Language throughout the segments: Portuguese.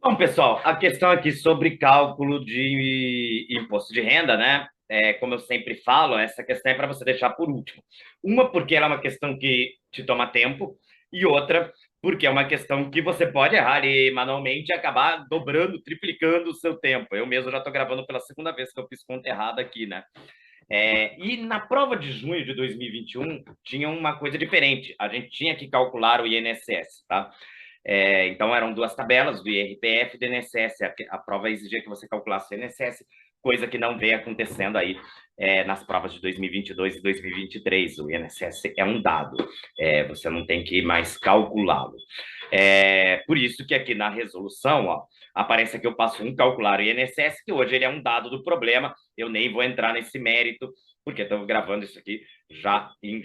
Bom, pessoal, a questão aqui sobre cálculo de imposto de renda, né? Como eu sempre falo, essa questão é para você deixar por último. Uma, porque ela é uma questão que te toma tempo, e outra, porque é uma questão que você pode errar ali manualmente e acabar dobrando, triplicando o seu tempo. Eu mesmo já estou gravando pela segunda vez que eu fiz conta errada aqui, né? E na prova de junho de 2021, tinha uma coisa diferente. A gente tinha que calcular o INSS, tá? Então, eram duas tabelas, do IRPF e do INSS. A prova exigia que você calculasse o INSS, coisa que não vem acontecendo aí nas provas de 2022 e 2023. O INSS é um dado, você não tem que mais calculá-lo. Por isso que aqui na resolução, ó, aparece aqui o passo 1, calcular o INSS, que hoje ele é um dado do problema, eu nem vou entrar nesse mérito, porque estou gravando isso aqui já em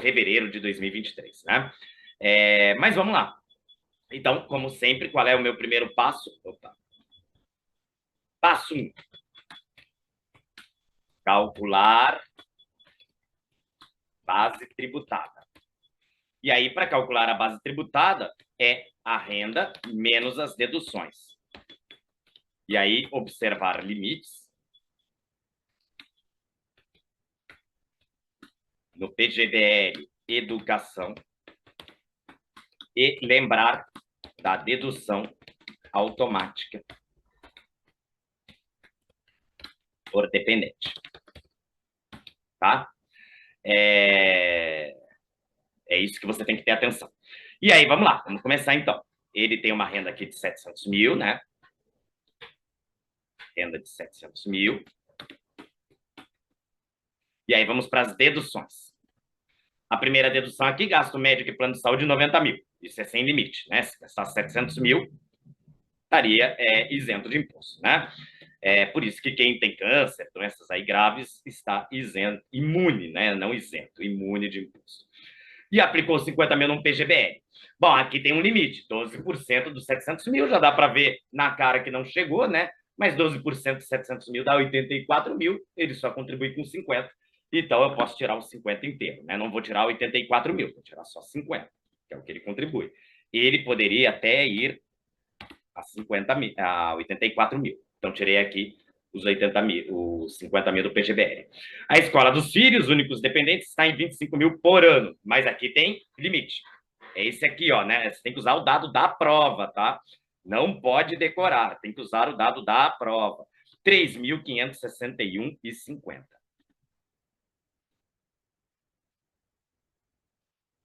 fevereiro de 2023, né? Mas vamos lá. Então, como sempre, qual é o meu primeiro passo? Opa. Passo 1. Calcular base tributada. E aí, para calcular a base tributada, é a renda menos as deduções. E aí, observar limites. No PGBL, educação. E lembrar da dedução automática por dependente. Tá? É isso que você tem que ter atenção. E aí, vamos lá, vamos começar então. Ele tem uma renda aqui de 700 mil, né? Renda de 700 mil. E aí, vamos para as deduções. A primeira dedução aqui, gasto médico e plano de saúde, 90 mil. Isso é sem limite, né? Se gastar 700 mil, estaria isento de imposto, né? Por isso que quem tem câncer, doenças aí graves, está isento, imune, né? Não isento, imune de imposto. E aplicou 50 mil num PGBL. Bom, aqui tem um limite, 12% dos 700 mil, já dá para ver na cara que não chegou, né? Mas 12% de 700 mil dá 84 mil, ele só contribui com 50. Então eu posso tirar os 50 inteiro, né? Não vou tirar 84 mil, vou tirar só 50, que é o que ele contribui. Ele poderia até ir a 50 mil, a 84 mil. Então tirei aqui os 80 mil, os 50 mil do PGBL. A escola dos filhos, únicos dependentes, está em 25 mil por ano, mas aqui tem limite. É esse aqui, ó, né? Você tem que usar o dado da prova, tá? Não pode decorar, tem que usar o dado da prova. 3.561,50.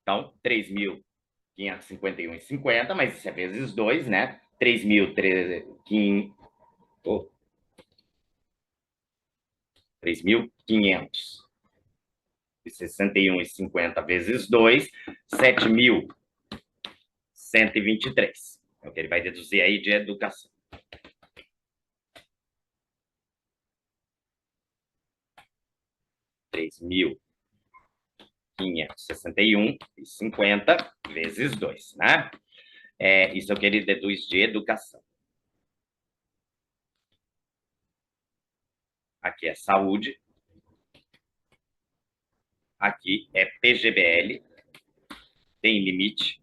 Então, 3.551,50, mas isso é vezes 2, né? 3.561,50 vezes 2, 7.123. É o que ele vai deduzir aí de educação. 3.561,50 vezes 2, né? Isso é o que ele deduz de educação. Aqui é saúde. Aqui é PGBL. Tem limite.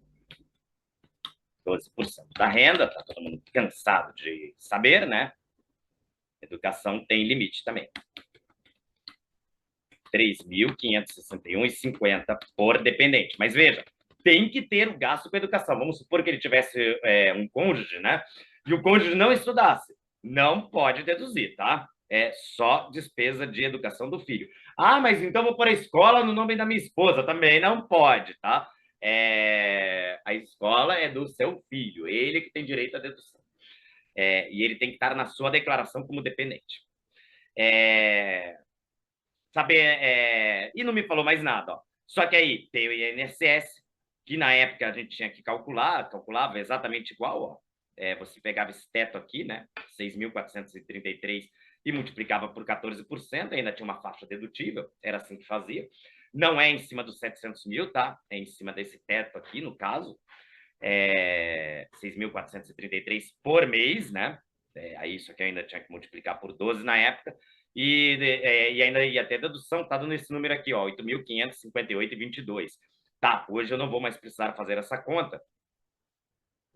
12% da renda. Está todo mundo cansado de saber, né? Educação tem limite também. 3.561,50 por dependente. Mas veja, tem que ter o gasto com educação. Vamos supor que ele tivesse um cônjuge, né? E o cônjuge não estudasse. Não pode deduzir, tá? É só despesa de educação do filho. Ah, mas então vou pôr a escola no nome da minha esposa. Também não pode, tá? A escola é do seu filho, ele que tem direito à dedução. E ele tem que estar na sua declaração como dependente. Saber, e não me falou mais nada, ó. Só que aí tem o INSS, que na época a gente tinha que calculava exatamente igual, ó. Você pegava esse teto aqui, né, 6.433 e multiplicava por 14%, ainda tinha uma faixa dedutível, era assim que fazia. Não é em cima dos 700 mil, tá? É em cima desse teto aqui, no caso, 6.433 por mês, né? Aí isso aqui ainda tinha que multiplicar por 12 na época, e ainda ia ter dedução, tá dando esse número aqui, ó, 8.558,22. Tá, hoje eu não vou mais precisar fazer essa conta,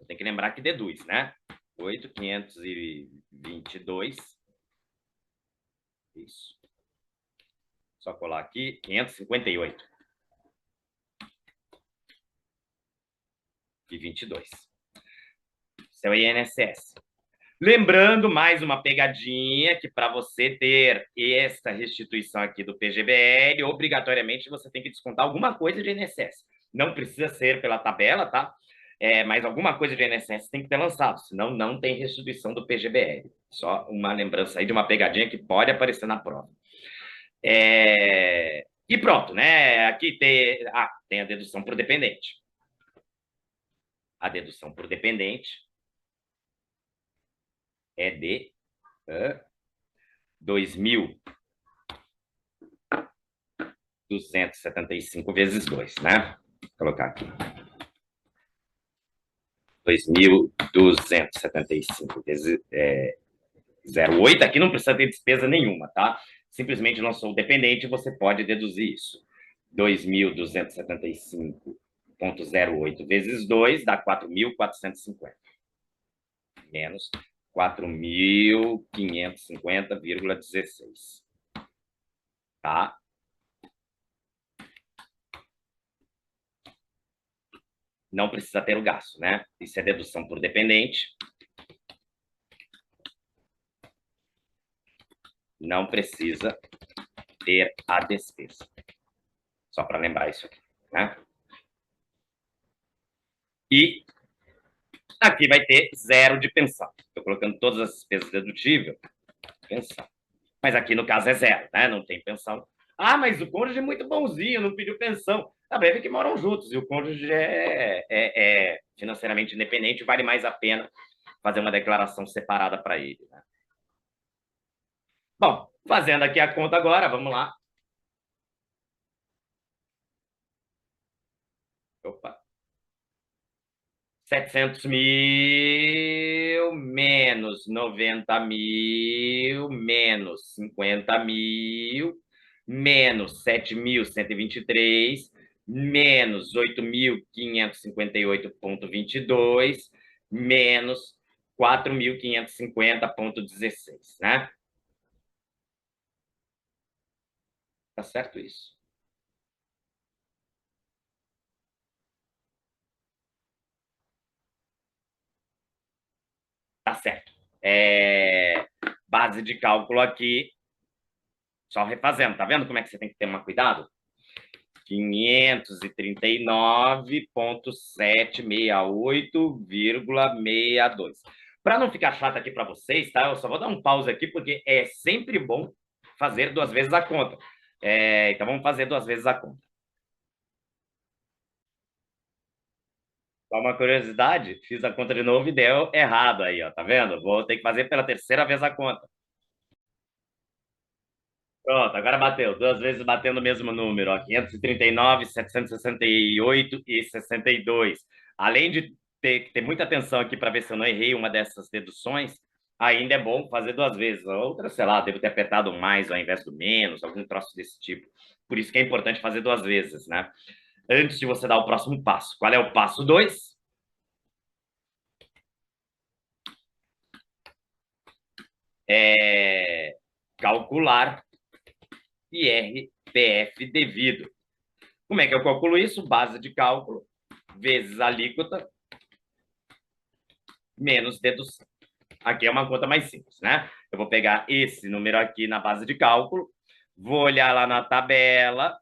Tem que lembrar que deduz, né? 8.522. Isso. Só colar aqui, 558. E 22. Seu INSS. Lembrando, mais uma pegadinha, que para você ter esta restituição aqui do PGBL, obrigatoriamente você tem que descontar alguma coisa de INSS. Não precisa ser pela tabela, tá? Mas alguma coisa de INSS tem que ter lançado, senão não tem restituição do PGBL. Só uma lembrança aí de uma pegadinha que pode aparecer na prova. E pronto, né? Aqui tem a dedução por dependente. A dedução por dependente é de 2.275 vezes 2, né? Vou colocar aqui. 2.275 vezes 0,8. Aqui não precisa ter despesa nenhuma, tá? Simplesmente lançou o dependente, você pode deduzir isso. 2.275,08 vezes 2 dá 4.450. Menos 4.550,16. Tá? Não precisa ter o gasto, né? Isso é dedução por dependente. Não precisa ter a despesa. Só para lembrar isso aqui, né? E aqui vai ter zero de pensão. Estou colocando todas as despesas dedutíveis, pensão. Mas aqui no caso é zero, né? Não tem pensão. Ah, mas o cônjuge é muito bonzinho, não pediu pensão. Tá bem, é que moram juntos e o cônjuge é financeiramente independente, vale mais a pena fazer uma declaração separada para ele, né? Bom, fazendo aqui a conta agora, vamos lá. Opa. 700.000 menos 90.000 menos 50.000 menos 7.123 menos 8.558,22 menos 4.550,16, né? Tá certo isso? Tá certo. Base de cálculo aqui, só refazendo, tá vendo como é que você tem que ter um cuidado? 539,768,62. Para não ficar chato aqui para vocês, tá? Eu só vou dar um pause aqui, porque é sempre bom fazer duas vezes a conta. Então, vamos fazer duas vezes a conta. Só uma curiosidade, fiz a conta de novo e deu errado aí, ó, tá vendo? Vou ter que fazer pela terceira vez a conta. Pronto, agora bateu. Duas vezes batendo o mesmo número, ó. 539, 768 e 62. Além de ter muita atenção aqui para ver se eu não errei uma dessas deduções, ainda é bom fazer duas vezes. A outra, sei lá, devo ter apertado o mais ao invés do menos, algum troço desse tipo. Por isso que é importante fazer duas vezes, né? Antes de você dar o próximo passo. Qual é o passo 2? Calcular IRPF devido. Como é que eu calculo isso? Base de cálculo vezes alíquota menos dedução. Aqui é uma conta mais simples, né? Eu vou pegar esse número aqui na base de cálculo, vou olhar lá na tabela.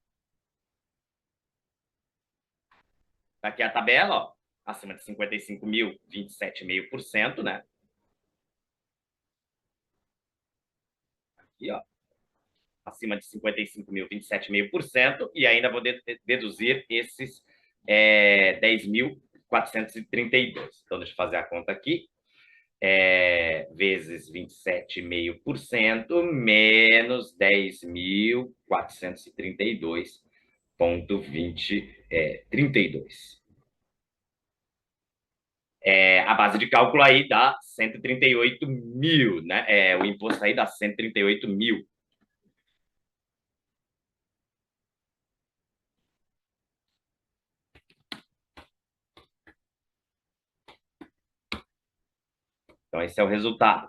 Aqui é a tabela, ó, acima de 55 mil, 27,5%, né? Aqui, ó, acima de 55 mil, 27,5%, e ainda vou deduzir esses 10.432. Então, deixa eu fazer a conta aqui. Vezes 27,5% menos 10.432,32. A base de cálculo aí dá 138 mil, né? O imposto aí dá 138 mil. Então, esse é o resultado.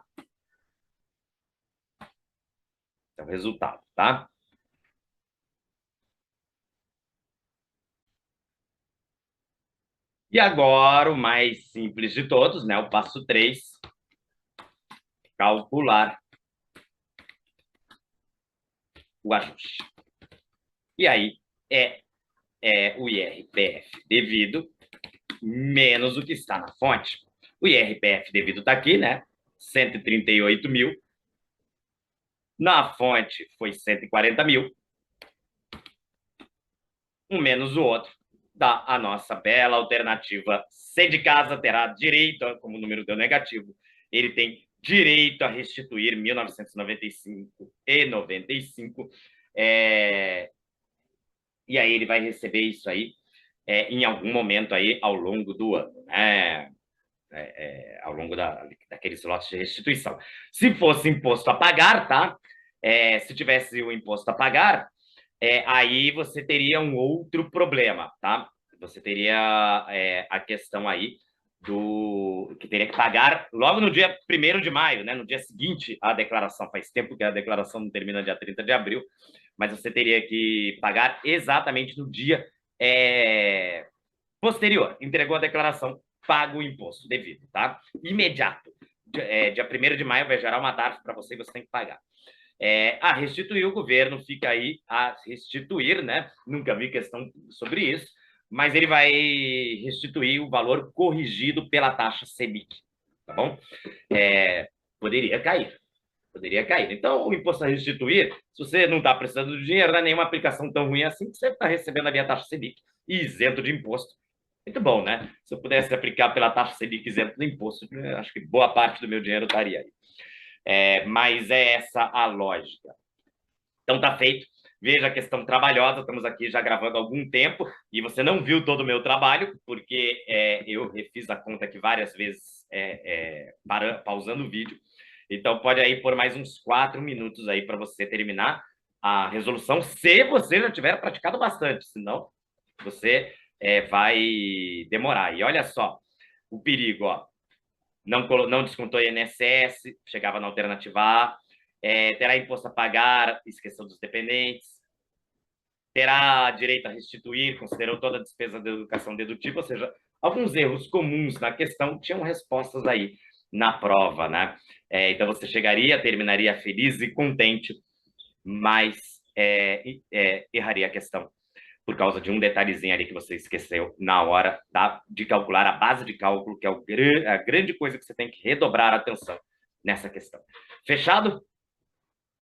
Esse é o resultado, tá? E agora, o mais simples de todos, né? O passo 3, calcular o ajuste. E aí, é o IRPF devido menos o que está na fonte. O IRPF devido está aqui, né? 138 mil. Na fonte foi 140 mil. Um menos o outro dá a nossa bela alternativa. C de casa terá direito, como o número deu negativo, ele tem direito a restituir 1995 e 95. E aí ele vai receber isso aí em algum momento aí ao longo do ano, né? Ao longo daqueles lotes de restituição. Se fosse imposto a pagar, tá? Se tivesse o imposto a pagar, aí você teria um outro problema, tá? Você teria a questão aí do que teria que pagar logo no dia 1º de maio, né? No dia seguinte à declaração. Faz tempo que a declaração não termina dia 30 de abril, mas você teria que pagar exatamente no dia posterior. Entregou a declaração, paga o imposto devido, tá? Imediato. Dia 1º de maio vai gerar uma taxa para você e você tem que pagar. A restituir, o governo fica aí a restituir, né? Nunca vi questão sobre isso, mas ele vai restituir o valor corrigido pela taxa Selic, tá bom? Poderia cair. Poderia cair. Então, o imposto a restituir, se você não está precisando do dinheiro, não é nenhuma aplicação tão ruim assim, você está recebendo ali a taxa Selic isento de imposto. Muito bom, né? Se eu pudesse aplicar pela taxa Selic isento de imposto, acho que boa parte do meu dinheiro estaria aí. Mas é essa a lógica. Então, tá feito. Veja a questão trabalhosa, estamos aqui já gravando há algum tempo, e você não viu todo o meu trabalho, porque eu refiz a conta aqui várias vezes, pausando o vídeo. Então, pode aí por mais uns 4 minutos aí para você terminar a resolução, se você já tiver praticado bastante, senão você vai demorar. E olha só, o perigo, ó. Não descontou INSS, chegava na alternativa A, terá imposto a pagar, esqueceu dos dependentes, terá direito a restituir, considerou toda a despesa de educação dedutível, ou seja, alguns erros comuns na questão tinham respostas aí na prova, né? Então você terminaria feliz e contente, mas erraria a questão por causa de um detalhezinho ali que você esqueceu na hora de calcular a base de cálculo, que é a grande coisa que você tem que redobrar a atenção nessa questão. Fechado?